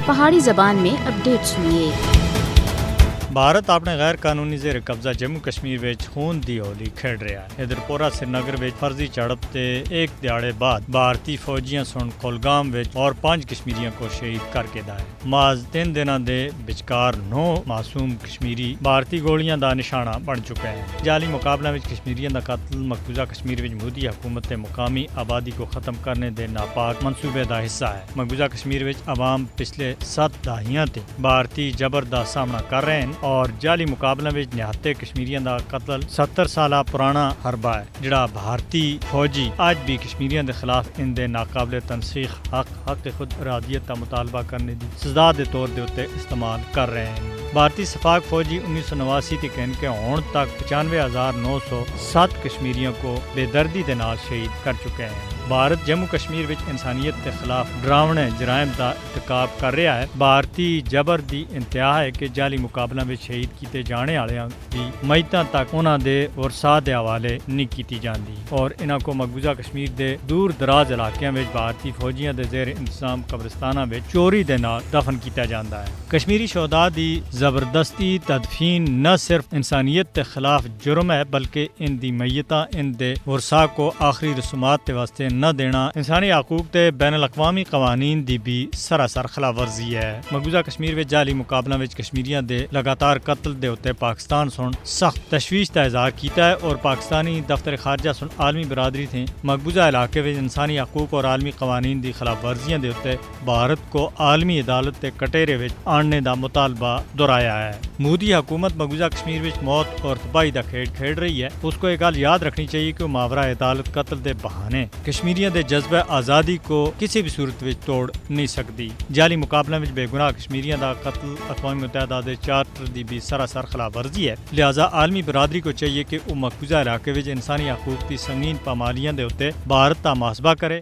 پہاڑی زبان میں اپڈیٹ سنیے۔ بھارت اپنے غیر قانونی زیر قبضہ جموں کشمیر وچ خون دی ہولی کھیڈ رہا ہے۔ ادھر پورا سری نگر وچ فرضی جھڑپ تے ایک دیہاڑے بعد بھارتی فوجیاں سن کولگام وچ اور 5 کشمیریوں کو شہید کر کے دائے۔ محض 3 دنوں دے بچکار 9 معصوم کشمیری بھارتی گولیاں دا نشانہ بن چکے ہیں۔ جعلی مقابلہ وچ کشمیریوں دا قتل مقبوضہ کشمیر وچ مودی حکومت تے مقامی آبادی کو ختم کرنے دے ناپاک منصوبے دا حصہ ہے۔ مقبوضہ کشمیر وچ عوام پچھلے 7 دہائیاں تے بھارتی جبر دا سامنا کر رہے ہیں اور جعلی مقابلہ وچ نہتے کشمیریوں دا قتل 70 سالہ پرانا حربہ ہے جڑا بھارتی فوجی اج بھی کشمیریوں دے خلاف ان دے ناقابل تنسیخ حق خود ارادیت کا مطالبہ کرنے دی سزا دے طور دے اوتے استعمال کر رہے ہیں۔ بھارتی سفاق فوجی 1989 تے کہن کے ہون تک 95,907 کشمیریوں کو بے دردی دے نال شہید کر چکے ہیں۔ بھارت جموں کشمیر وچ انسانیت کے خلاف ڈراونے جرائم دا ارتکاب کر رہا ہے۔ بھارتی جبر دی انتہا ہے کہ جعلی مقابلہ وچ شہید کیتے جانے والیاں دی میتاں تک انہاں دے ورثاء دے حوالے نہیں کیتی جاندی اور انہاں کو مقبوضہ کشمیر دے دور دراز علاقیاں وچ بھارتی فوجیاں دے زیر انتظام قبرستاناں وچ چوری دے نال دفن کیتا جاندا ہے۔ کشمیری شہداء دی زبردستی تدفین نہ صرف انسانیت کے خلاف جرم ہے بلکہ ان دی میتاں ان دے ورثاء کو آخری رسومات کے واسطے نہ دینا انسانی حقوق تے بین الاقوامی قوانین دی بھی سراسر خلاف ورزی ہے۔ مقبوضہ کشمیر وچ جعلی مقابلہ وچ کشمیریاں دے لگاتار قتل دے اوتے پاکستان سن سخت تشویش کا اظہار کیتا ہے اور پاکستانی دفتر خارجہ سن عالمی برادری تھے مقبوضہ علاقے وچ انسانی حقوق اور عالمی قوانین دی خلاف ورزیاں دے اوتے بھارت کو عالمی عدالت تے کٹہرے وچ آننے دا مطالبہ دہرایا ہے۔ مودی حکومت مقبوضہ کشمیر وچ موت اور تباہی دا کھیڈ رہی ہے۔ اس کو ایک گل یاد رکھنی چاہیے کہ ماورا عدالت قتل دے بہانے کشمیریوں دے جذبہ آزادی کو کسی بھی صورت وچ توڑ نہیں سکتی۔ جعلی مقابلہ وچ بے گناہ کشمیریوں دا قتل اقوام متحدہ دے چارٹر دی بھی سراسر خلاف ورزی ہے۔ لہذا عالمی برادری کو چاہیے کہ وہ مقبوضہ علاقے وچ انسانی حقوق دی سنگین پامالیاں دے اوتے بھارت دا محاسبہ کرے